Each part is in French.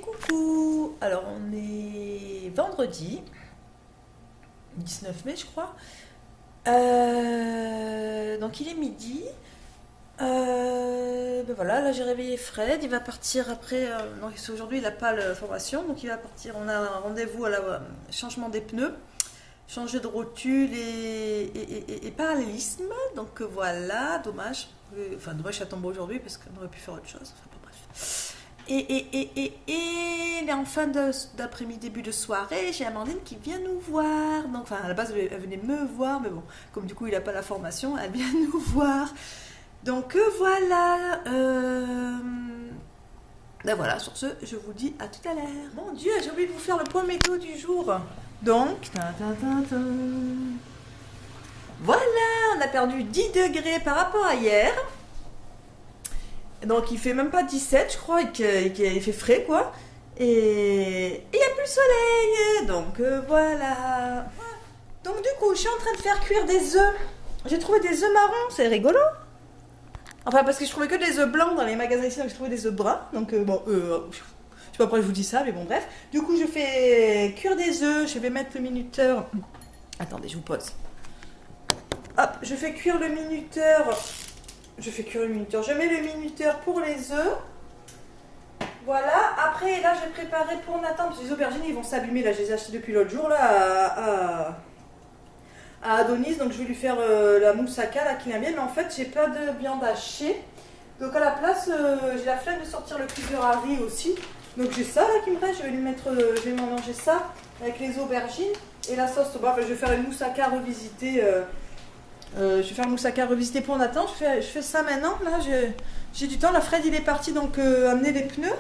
Coucou, alors on est vendredi 19 mai je crois. Donc il est midi. Ben voilà, là j'ai réveillé Fred, il va partir après. Donc aujourd'hui il n'a pas la formation, donc il va partir. On a un rendez-vous à la changement des pneus, changer de rotule et parallélisme. Donc voilà, dommage. Enfin dommage ça tombe aujourd'hui parce qu'on aurait pu faire autre chose. Enfin bon, bref. Et en fin d'après-midi, début de soirée, j'ai Amandine qui vient nous voir. Donc, enfin, à la base, elle venait me voir, mais bon, comme du coup, il n'a pas la formation, elle vient nous voir. Donc, voilà. Ben voilà, sur ce, je vous dis à tout à l'heure. Mon Dieu, j'ai oublié de vous faire le point météo du jour. Donc, voilà, on a perdu 10 degrés par rapport à hier. Donc il fait même pas 17 je crois, et il fait frais quoi. Et il n'y a plus le soleil. Donc voilà. Donc du coup je suis en train de faire cuire des œufs. J'ai trouvé des œufs marrons, c'est rigolo. Enfin parce que je trouvais que des œufs blancs dans les magasins ici, donc j'ai trouvé des œufs bruns. Donc bon, je sais pas pourquoi je vous dis ça, mais bon bref. Du coup je fais cuire des œufs, je vais mettre le minuteur. Attendez, je vous pose. Hop, je fais cuire le minuteur. Je fais cuire le minuteur. Je mets le minuteur pour les œufs. Voilà. Après, là, j'ai préparé pour Nathan. Parce que les aubergines, ils vont s'abîmer. Là, je les ai achetées depuis l'autre jour là, à Adonis. Donc, je vais lui faire la moussaka là qu'il aime bien. Mais en fait, j'ai pas de viande hachée. Donc, à la place, j'ai la flemme de sortir le cuiseur à riz aussi. Donc, j'ai ça là qui me reste. Je vais lui mettre, je vais m'en manger ça avec les aubergines et la sauce. Bon, je vais faire une moussaka revisitée. Je vais faire le moussaka revisité pour Nathan. Je fais ça maintenant. Là, j'ai du temps. Là, Fred, il est parti donc amener les pneus.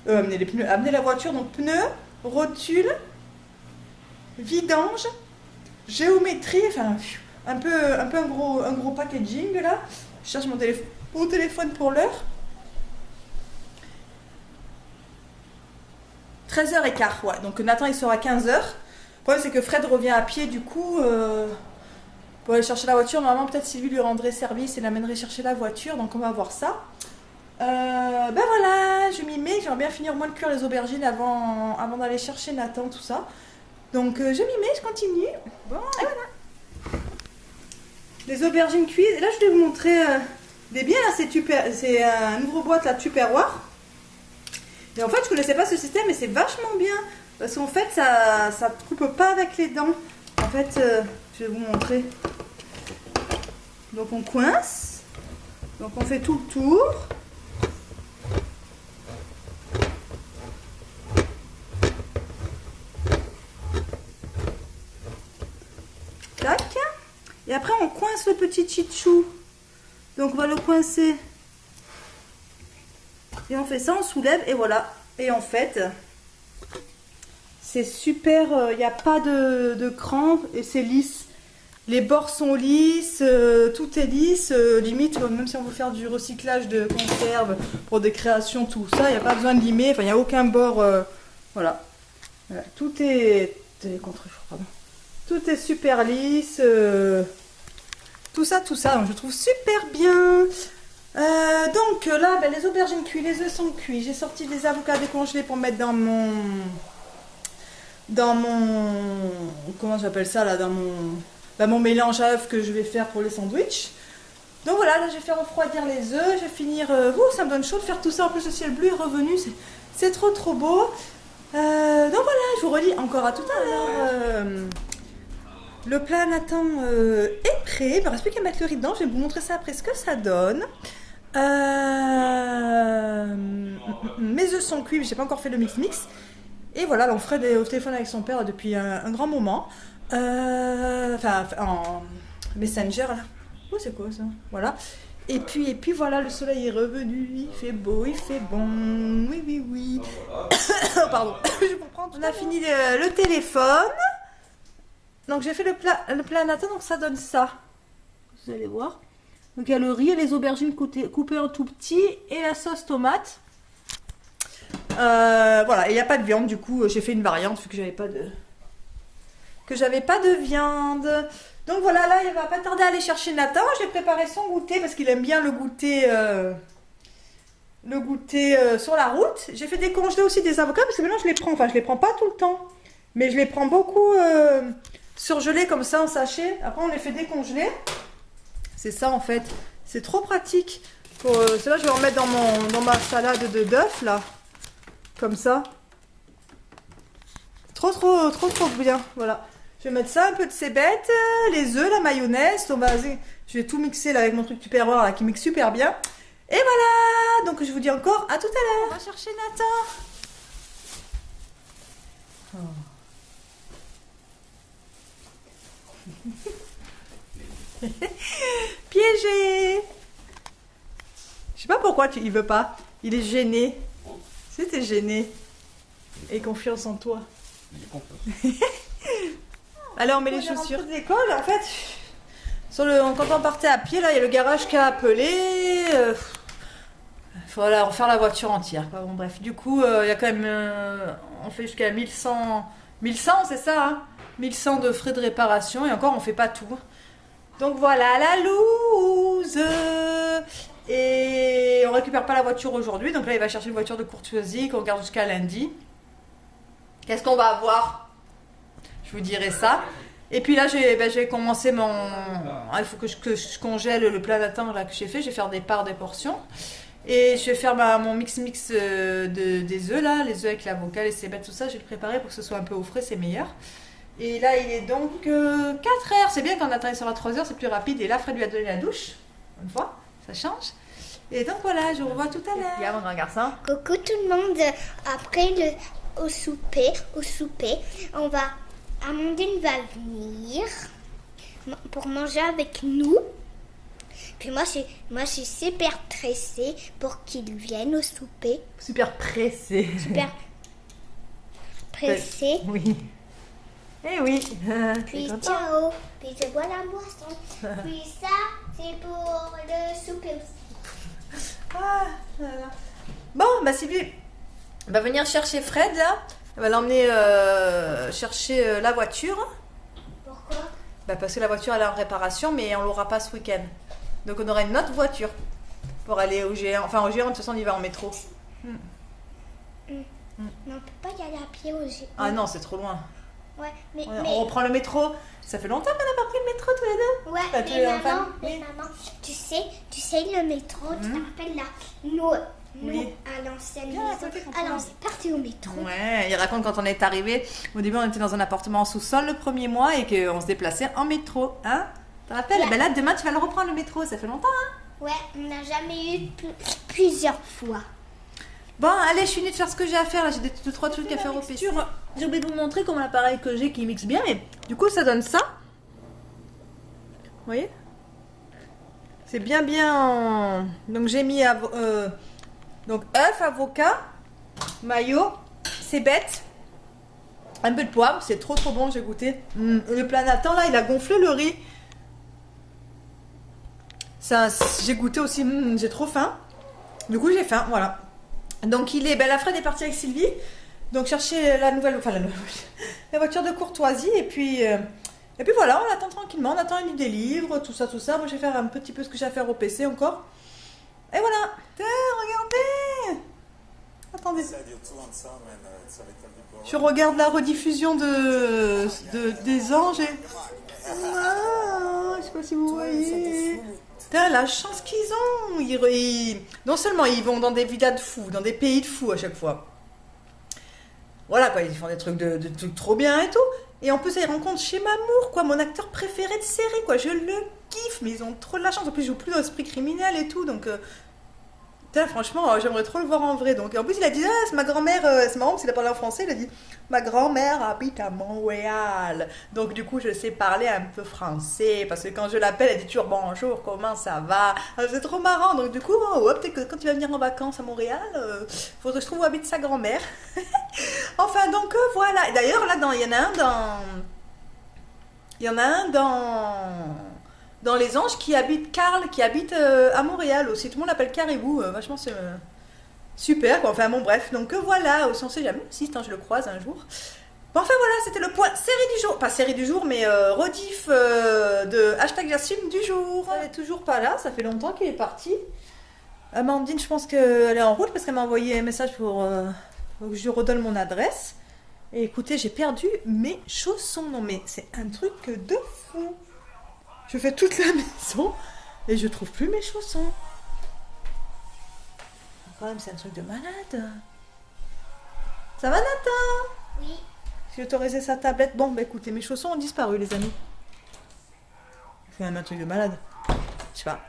Amener la voiture. Donc, pneus, rotule, vidange, géométrie. Enfin, un peu un gros packaging là. Je cherche mon téléphone pour l'heure. 13h15, ouais. Donc, Nathan, il sera à 15h. Le problème, c'est que Fred revient à pied, du coup. Pour aller chercher la voiture, normalement peut-être Sylvie lui rendrait service et l'amènerait chercher la voiture, donc on va voir ça. Ben voilà, je m'y mets, j'aimerais bien finir au moins de cuire les aubergines avant d'aller chercher Nathan, tout ça. Donc je m'y mets, je continue. Bon, et voilà. Les aubergines cuites, et là je vais vous montrer des biens, là c'est un ouvre-boîte là, Tupperware. Et en fait je connaissais pas ce système, mais c'est vachement bien, parce qu'en fait ça coupe pas avec les dents. En fait, je vais vous montrer. Donc on coince. Donc on fait tout le tour. Tac. Et après on coince le petit chichou. Donc on va le coincer. Et on fait ça, on soulève et voilà. Et en fait, c'est super, il n'y a pas de cran et c'est lisse. Les bords sont lisses, tout est lisse. Limite, même si on veut faire du recyclage de conserve pour des créations, tout ça, il n'y a pas besoin de limer. Enfin, il n'y a aucun bord. Voilà. Tout est pardon. Tout est super lisse. Tout ça. Donc, je trouve super bien. Donc là, ben, les aubergines cuites, les œufs sont cuits. J'ai sorti des avocats décongelés pour mettre dans mon comment j'appelle ça là, dans mon mélange à œufs que je vais faire pour les sandwichs. Donc voilà, là je vais faire refroidir les œufs, je vais finir. Ça me donne chaud de faire tout ça. En plus le ciel bleu est revenu, c'est trop beau. Donc voilà, je vous redis encore à tout à l'heure. Le plat Nathan est prêt. Il ne me reste plus qu'à mettre le riz dedans. Je vais vous montrer ça après ce que ça donne. Mes œufs sont cuits, mais j'ai pas encore fait le mix. Et voilà, donc Fred est au téléphone avec son père depuis un grand moment. Enfin, en Messenger là. Oh, c'est quoi ça? Voilà. Et puis voilà, le soleil est revenu, il fait beau, il fait bon. Oui. Pardon, je vous prends. On a fini le téléphone. Donc j'ai fait le plat Nathan, donc ça donne ça. Vous allez voir. Donc il y a le riz et les aubergines coupées en tout petit et la sauce tomate. Voilà, et il n'y a pas de viande, du coup j'ai fait une variante vu que j'avais pas de viande. Donc voilà, là il va pas tarder à aller chercher Nathan. J'ai préparé son goûter parce qu'il aime bien le goûter le goûter sur la route. J'ai fait décongeler aussi des avocats parce que maintenant je les prends, enfin je les prends pas tout le temps, mais je les prends beaucoup surgelés comme ça en sachet. Après on les fait décongeler. C'est ça en fait, c'est trop pratique. Celle-là je vais en mettre dans ma salade de bœuf là, comme ça. Trop bien, voilà. Je vais mettre ça, un peu de cébette, les œufs, la mayonnaise. Je vais tout mixer là avec mon truc Tupperware là qui mixe super bien. Et voilà, donc je vous dis encore à tout à l'heure. On va chercher Nathan. Oh. Piégé. Je sais pas pourquoi il veut pas. Il est gêné. C'était gêné. Et confiance en toi. Alors on met les chaussures de l'école. En fait, quand on partait à pied, là, il y a le garage qui a appelé. Il faut refaire la voiture entière. Bon, bref, du coup, il y a quand même. On fait jusqu'à 1100. 1100, c'est ça, hein, 1100 de frais de réparation. Et encore, on fait pas tout. Donc voilà, la loose. Et on récupère pas la voiture aujourd'hui. Donc là, il va chercher une voiture de courtoisie qu'on garde jusqu'à lundi. Qu'est-ce qu'on va avoir? Je vous dirai ça. Et puis là, j'ai commencé mon... il faut que je congèle le plat d'attente là que j'ai fait. Je vais faire des parts, des portions. Et je vais faire mon mix des œufs là. Les œufs avec l'avocat, les cébettes, tout ça. Je vais le préparer pour que ce soit un peu au frais, c'est meilleur. Et là, il est donc 4 heures. C'est bien quand Nathan sera à 3 heures, c'est plus rapide. Et là, Fred lui a donné la douche. Une fois, ça change. Et donc voilà, je vous revois tout à l'heure. Il y a mon grand garçon. Coucou tout le monde. Après au souper, Amandine va venir pour manger avec nous. Puis moi, je suis super pressée pour qu'il vienne au souper. Super pressée. Super pressée. Oui. Eh oui. Puis ciao. Puis je bois la boisson. Puis ça, c'est pour le souper aussi. Ah, voilà. Bon, bah Sylvie va venir chercher Fred là. Elle va l'emmener chercher la voiture. Pourquoi? Bah parce que la voiture elle est en réparation, mais on l'aura pas ce week-end. Donc on aura une autre voiture pour aller au géant. Enfin au géant, de toute façon on y va en métro. Mais on peut pas y aller à pied au géant. Ah non, c'est trop loin. Ouais, On reprend le métro. Ça fait longtemps qu'on n'a pas pris le métro tous les deux. Ouais, mais maman, tu sais le métro, tu te rappelles là, nous Oui. à l'ancienne Viens, maison, à côté, alors on s'est parti au métro. Ouais, il raconte quand on est arrivé. Au début, on était dans un appartement en sous-sol le premier mois et qu'on se déplaçait en métro. Hein? Tu te rappelles? Ouais. Ben là, demain, tu vas le reprendre le métro. Ça fait longtemps, hein? Ouais, on n'a jamais eu plusieurs fois. Bon, allez, je finis de faire ce que j'ai à faire. Là, j'ai 2-3 trucs à faire au PC. J'ai oublié de vous montrer comment l'appareil que j'ai qui mixe bien. Mais du coup, ça donne ça. Vous voyez? C'est bien. Donc, j'ai mis donc œuf, avocat, mayo, cébettes, un peu de poivre. C'est trop bon, j'ai goûté. Le plat Nathan, là, il a gonflé le riz. Ça, j'ai goûté aussi. J'ai trop faim. Du coup, j'ai faim, voilà. Donc la Fred est partie avec Sylvie, donc chercher la voiture de courtoisie et puis voilà, on attend tranquillement, on attend une des livres, tout ça. Moi je vais faire un petit peu ce que j'ai à faire au PC encore. Et voilà, regardez. Attendez. Je regarde la rediffusion des anges et... je sais pas si vous voyez. Putain, la chance qu'ils ont. Non seulement ils vont dans des villas de fous, dans des pays de fous à chaque fois. Voilà quoi, ils font des trucs de trucs trop bien et tout. Et en plus, ils rencontrent chez Mamour, quoi, mon acteur préféré de série, quoi. Je le kiffe, mais ils ont trop de la chance. En plus, ils jouent plus dans l'esprit criminel et tout, donc... Putain, franchement, j'aimerais trop le voir en vrai. Donc, en plus, il a dit, c'est ma grand-mère, c'est marrant parce qu'il a parlé en français, il a dit, ma grand-mère habite à Montréal. Donc, du coup, je sais parler un peu français parce que quand je l'appelle, elle dit toujours bonjour, comment ça va? C'est trop marrant. Donc, du coup, peut-être que quand tu vas venir en vacances à Montréal, faudrait que je trouve où habite sa grand-mère. Enfin, donc, voilà. Et d'ailleurs, là, il y en a un dans Les Anges qui habite à Montréal aussi. Tout le monde l'appelle Caribou. Vachement c'est super quoi. Enfin bon bref. Donc voilà, on sait jamais si je le croise un jour. Bon, enfin voilà, c'était le point série du jour. Pas série du jour, mais rediff de hashtag Jasmine du jour. Elle est toujours pas là, ça fait longtemps qu'il est parti. Amandine, je pense qu'elle est en route parce qu'elle m'a envoyé un message pour que je lui redonne mon adresse. Et écoutez, j'ai perdu mes chaussons. Non mais c'est un truc de fou. Je fais toute la maison et je trouve plus mes chaussons. Quand même, c'est un truc de malade. Ça va, Nathan? Oui. J'ai autorisé sa tablette. Bon, bah écoutez, mes chaussons ont disparu, les amis. C'est quand même un truc de malade. Je sais pas.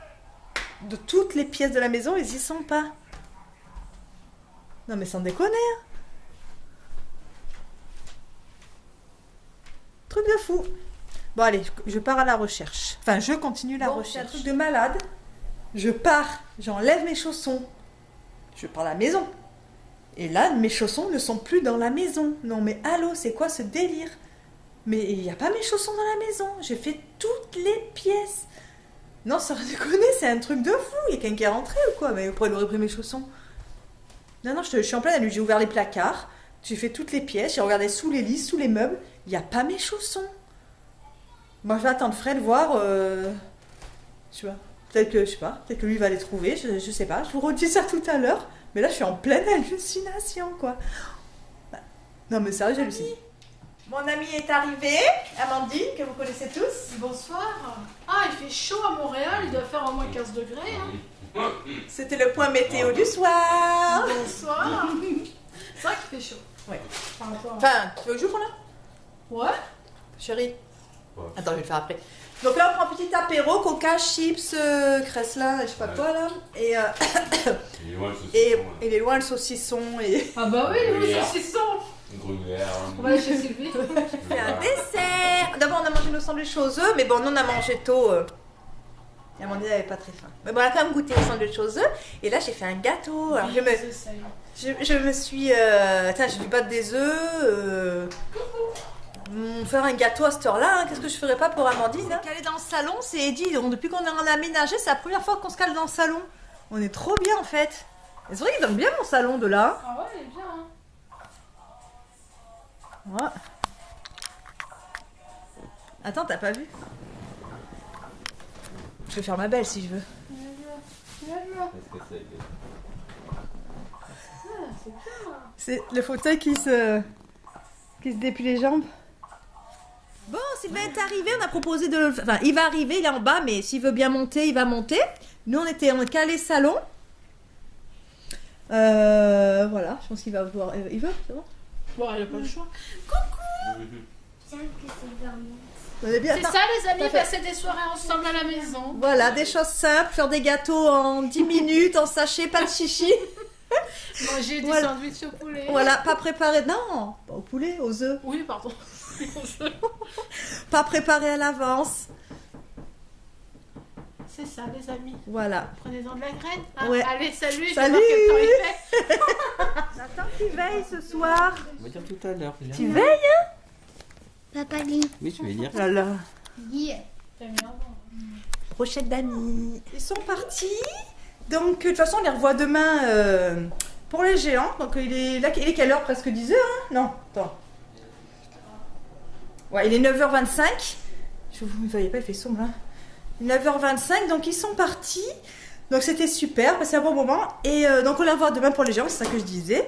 De toutes les pièces de la maison, ils y sont pas. Non mais sans déconner. Hein. Truc de fou. Bon allez, je pars à la recherche. Enfin, je continue la recherche. C'est un truc de malade. Je pars, j'enlève mes chaussons. Je pars à la maison. Et là, mes chaussons ne sont plus dans la maison. Non mais allô, c'est quoi ce délire? Mais il n'y a pas mes chaussons dans la maison. J'ai fait toutes les pièces. Non, sans déconner, c'est un truc de fou. Il y a quelqu'un qui est rentré ou quoi? Mais pourquoi il aurait pris mes chaussons? Non, non, je suis en pleine nuit. J'ai ouvert les placards. J'ai fait toutes les pièces. J'ai regardé sous les lits, sous les meubles. Il n'y a pas mes chaussons. Moi, je vais attendre Fred voir. Je sais pas. Peut-être que lui va les trouver. Je sais pas. Je vous redis ça tout à l'heure. Mais là, je suis en pleine hallucination, quoi. Non, mais sérieux, j'hallucine. Mon ami est arrivé, Amandine, que vous connaissez tous. Bonsoir. Ah, il fait chaud à Montréal, il doit faire au moins 15 degrés. Hein. C'était le point météo du soir. Bonsoir. C'est vrai qu'il fait chaud. Oui. Par rapport à... Enfin, tu veux que j'ouvre là? Ouais. Chérie. Ouais. Attends, je vais le faire après. Donc là, on prend un petit apéro, coca, chips, Cresslin, je sais pas quoi là. Et, il est loin le saucisson. Et... Ah bah oui, le saucisson. Gruyère. On va aller chez Sylvie. C'est un dessert. D'abord, on a mangé nos sandwichs aux œufs, mais bon, nous on a mangé tôt. Et Amandine n'avait pas très faim. Mais bon, on a quand même goûté les sandwichs aux œufs. Et là, j'ai fait un gâteau. Alors, je me suis... Tiens, j'ai dû battre des œufs. Faire un gâteau à cette heure-là, hein. Qu'est-ce que je ferais pas pour Amandine? Caler dans le salon, c'est Eddie. Donc, depuis qu'on a aménagé, c'est la première fois qu'on se cale dans le salon. On est trop bien en fait. Et c'est vrai qu'il donne bien mon salon de là. Ah ouais, il est bien. Hein. Ouais. Attends, t'as pas vu? Je vais faire ma belle si je veux. C'est le fauteuil qui se déplie les jambes. Bon, Sylvain est arrivé, on a proposé de... Enfin, il va arriver, il est en bas, mais s'il veut bien monter, il va monter. Nous, on était en calé salon. Voilà, je pense qu'il va voir... Il veut, c'est bon? Bon, il a pas le choix. C'est ça les amis, passer des soirées ensemble à la maison. Voilà, des choses simples, faire des gâteaux en 10 minutes, en sachet, pas de chichi. Manger des sandwichs au poulet. Voilà, pas préparé... Non, pas au poulet, aux œufs. Oui, pardon. Pas préparé à l'avance. C'est ça les amis. Voilà. Prenez-en de la graine. Hein. Ouais. Allez, salut, je vais Salut. voir quel temps il fait. Nathan qui veille ce soir. On va dire tout à l'heure. Tu veilles, hein? Papa dit. Oui, je vais dire. Là là. Dis. Brochette d'amis. Ils sont partis. Donc, de toute façon, on les revoit demain pour les géants. Donc, il est quelle heure? Presque 10h, hein? Non, attends. Ouais, il est 9h25. Vous ne voyez pas, il fait sombre, hein? 9h25, donc ils sont partis. Donc, c'était super, passé un bon moment. Et donc, on les revoit demain pour les géants, c'est ça que je disais.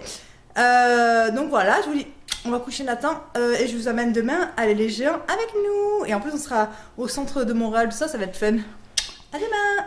Donc, voilà, je vous dis... On va coucher Nathan et je vous amène demain à aller les géants avec nous. Et en plus, on sera au centre de Montréal, tout ça, ça va être fun. À demain!